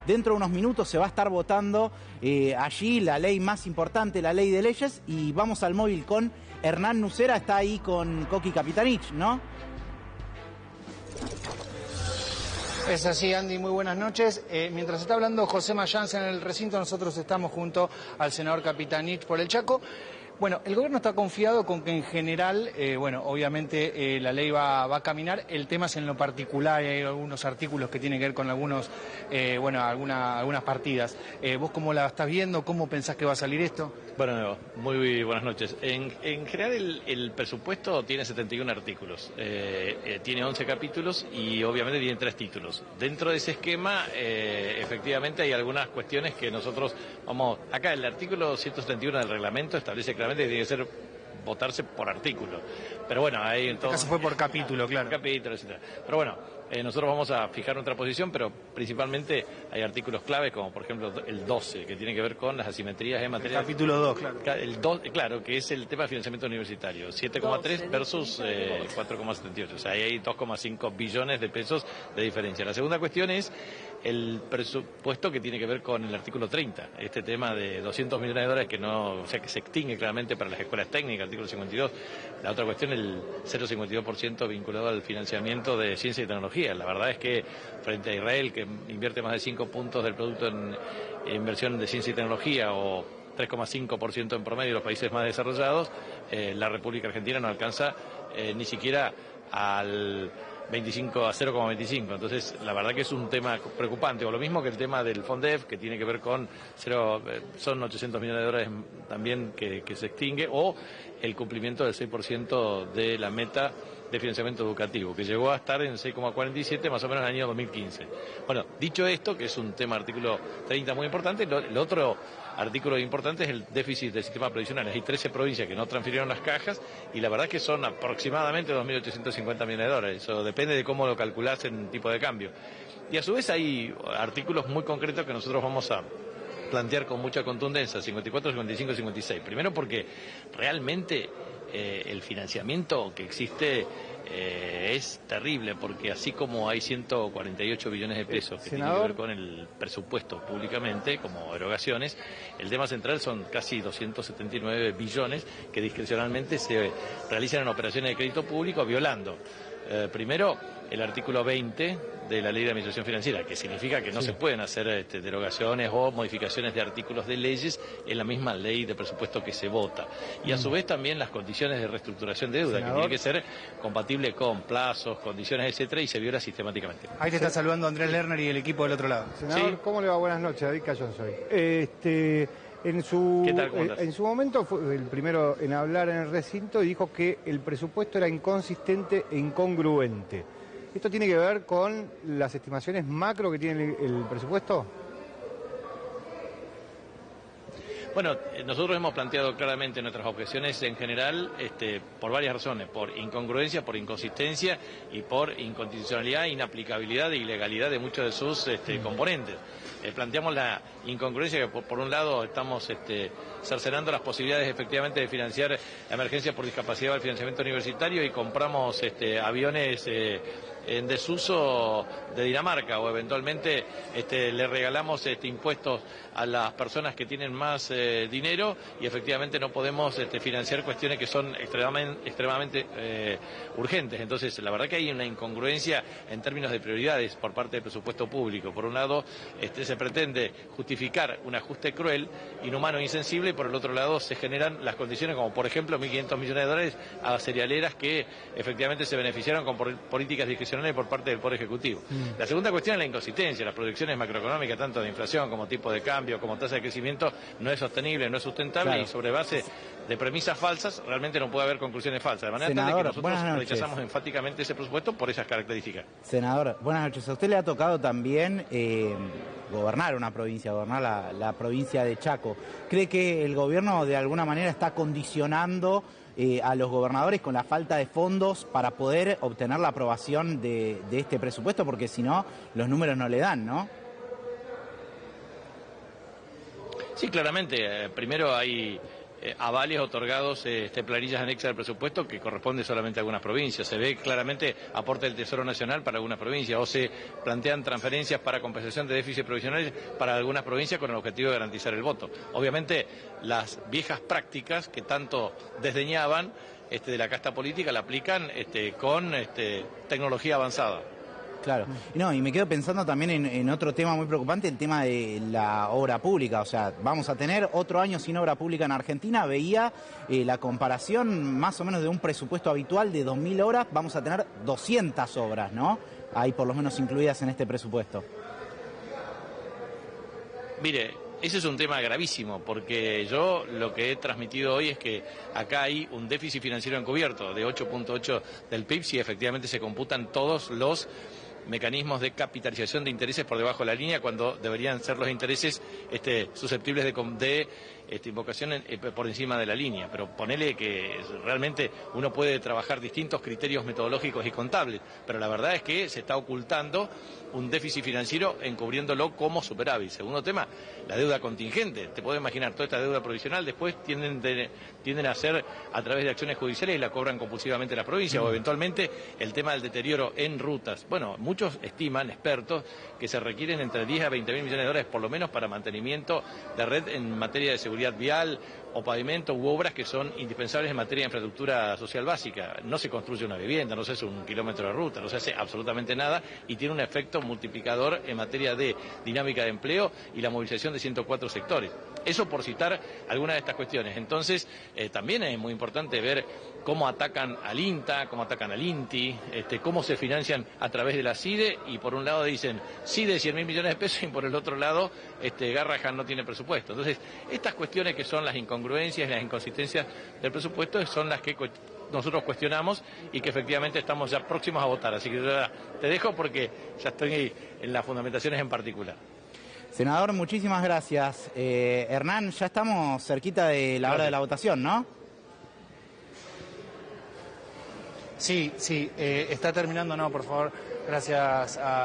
Dentro de unos minutos se va a estar votando allí la ley más importante, la ley de leyes, y vamos al móvil con Hernán Nucera, está ahí con Coqui Capitanich, ¿no? Es así, Andy, muy buenas noches. Mientras está hablando José Mayans en el recinto, nosotros estamos junto al senador Capitanich por el Chaco. Bueno, el gobierno está confiado con que en general, obviamente la ley va a caminar. El tema es en lo particular, hay algunos artículos que tienen que ver con algunas partidas. ¿Vos cómo la estás viendo? ¿Cómo pensás que va a salir esto? Bueno, muy buenas noches. En general el presupuesto tiene 71 artículos, tiene 11 capítulos y obviamente tiene 3 títulos. Dentro de ese esquema, efectivamente hay algunas cuestiones que nosotros vamos... Acá el artículo 171 del reglamento establece claramente que tiene que ser votarse por artículo. Pero bueno, ahí entonces... En este caso fue por capítulo, claro. Capítulo, etcétera. Pero bueno, nosotros vamos a fijar nuestra posición, pero principalmente hay artículos claves, como por ejemplo el 12, que tiene que ver con las asimetrías en materia... El capítulo 2, claro. El 2, claro, que es el tema de financiamiento universitario. 7,3 versus 4,78. O sea, ahí hay 2,5 billones de pesos de diferencia. La segunda cuestión es el presupuesto que tiene que ver con el artículo 30, este tema de 200 millones de dólares que no, o sea, que se extingue claramente para las escuelas técnicas, artículo 52. La otra cuestión, el 0,52% vinculado al financiamiento de ciencia y tecnología. La verdad es que frente a Israel, que invierte más de 5 puntos del producto en inversión de ciencia y tecnología, o 3,5% en promedio de los países más desarrollados, la República Argentina no alcanza ni siquiera al 0,25. Entonces, la verdad que es un tema preocupante, o lo mismo que el tema del FONDEF, que tiene que ver con son 800 millones de dólares también que se extingue, o el cumplimiento del 6% de la meta de financiamiento educativo, que llegó a estar en 6,47 más o menos en el año 2015. Bueno, dicho esto, que es un tema artículo 30 muy importante, el otro artículo importante es el déficit del sistema previsional. Hay 13 provincias que no transfirieron las cajas y la verdad que son aproximadamente 2.850 millones de dólares. Eso depende de cómo lo calculás en tipo de cambio. Y a su vez hay artículos muy concretos que nosotros vamos a plantear con mucha contundencia, 54, 55 y 56. Primero porque realmente el financiamiento que existe es terrible, porque así como hay 148 billones de pesos que tienen que ver con el presupuesto públicamente, como erogaciones, el tema central son casi 279 billones que discrecionalmente se realizan en operaciones de crédito público violando primero el artículo 20 de la Ley de Administración Financiera, que significa que no se pueden hacer derogaciones o modificaciones de artículos de leyes en la misma ley de presupuesto que se vota. Y a su vez también las condiciones de reestructuración de deuda, que tiene que ser compatible con plazos, condiciones, etcétera, y se viola sistemáticamente. Ahí te está saludando Andrés Lerner y el equipo del otro lado. Senador, ¿sí? ¿Cómo le va? Buenas noches, David Cayón soy. En su momento fue el primero en hablar en el recinto y dijo que el presupuesto era inconsistente e incongruente. ¿Esto tiene que ver con las estimaciones macro que tiene el presupuesto? Bueno, nosotros hemos planteado claramente nuestras objeciones en general por varias razones, por incongruencia, por inconsistencia y por inconstitucionalidad, inaplicabilidad e ilegalidad de muchos de sus componentes. Planteamos la incongruencia que por un lado estamos cercenando las posibilidades efectivamente de financiar la emergencia por discapacidad del financiamiento universitario y compramos aviones en desuso de Dinamarca, o eventualmente le regalamos impuestos a las personas que tienen más dinero y efectivamente no podemos financiar cuestiones que son extremadamente urgentes. Entonces, la verdad que hay una incongruencia en términos de prioridades por parte del presupuesto público. Por un lado, se pretende justificar un ajuste cruel, inhumano e insensible, y por el otro lado se generan las condiciones como, por ejemplo, 1.500 millones de dólares a cerealeras que efectivamente se beneficiaron con políticas discrecionales por parte del Poder Ejecutivo. La segunda cuestión es la inconsistencia. Las proyecciones macroeconómicas, tanto de inflación como tipo de cambio, como tasa de crecimiento, no es sostenible, no es sustentable, claro. Y sobre base de premisas falsas, realmente no puede haber conclusiones falsas. De manera tal que nosotros rechazamos enfáticamente ese presupuesto por esas características. Senador, buenas noches. A usted le ha tocado también gobernar una provincia, gobernar la provincia de Chaco. ¿Cree que el gobierno de alguna manera está condicionando a los gobernadores con la falta de fondos para poder obtener la aprobación de este presupuesto? Porque si no, los números no le dan, ¿no? Sí, claramente. Primero hay avales otorgados, planillas anexas del presupuesto que corresponde solamente a algunas provincias. Se ve claramente aporte del Tesoro Nacional para algunas provincias, o se plantean transferencias para compensación de déficits provisionales para algunas provincias con el objetivo de garantizar el voto. Obviamente, las viejas prácticas que tanto desdeñaban de la casta política la aplican con tecnología avanzada. Claro. No, y me quedo pensando también en otro tema muy preocupante, el tema de la obra pública. O sea, vamos a tener otro año sin obra pública en Argentina. Veía la comparación más o menos de un presupuesto habitual de 2.000 horas. Vamos a tener 200 obras, ¿no? Ahí por lo menos incluidas en este presupuesto. Mire, ese es un tema gravísimo, porque yo lo que he transmitido hoy es que acá hay un déficit financiero encubierto de 8.8 del PIB, si efectivamente se computan todos los mecanismos de capitalización de intereses por debajo de la línea, cuando deberían ser los intereses susceptibles de invocación por encima de la línea. Pero ponele que realmente uno puede trabajar distintos criterios metodológicos y contables, pero la verdad es que se está ocultando un déficit financiero encubriéndolo como superávit. Segundo tema, la deuda contingente. Te puedo imaginar, toda esta deuda provisional después tienden a hacer a través de acciones judiciales y la cobran compulsivamente las provincias, o eventualmente el tema del deterioro en rutas. Bueno, muchos estiman, expertos, que se requieren entre 10 a 20 mil millones de dólares por lo menos para mantenimiento de red en materia de seguridad vial o pavimento u obras que son indispensables en materia de infraestructura social básica. No se construye una vivienda, no se hace un kilómetro de ruta, no se hace absolutamente nada, y tiene un efecto multiplicador en materia de dinámica de empleo y la movilización de 104 sectores. Eso por citar algunas de estas cuestiones. Entonces, también es muy importante ver cómo atacan al INTA, cómo atacan al INTI, cómo se financian a través de la CIDE, y por un lado dicen CIDE 100.000 millones de pesos, y por el otro lado Garrahan no tiene presupuesto. Entonces, estas cuestiones que son las incongruencias y las inconsistencias del presupuesto son las que nosotros cuestionamos y que efectivamente estamos ya próximos a votar. Así que yo te dejo porque ya estoy en las fundamentaciones en particular. Senador, muchísimas gracias. Hernán, ya estamos cerquita de la hora de la votación, ¿no? Sí, está terminando, no, por favor. Gracias a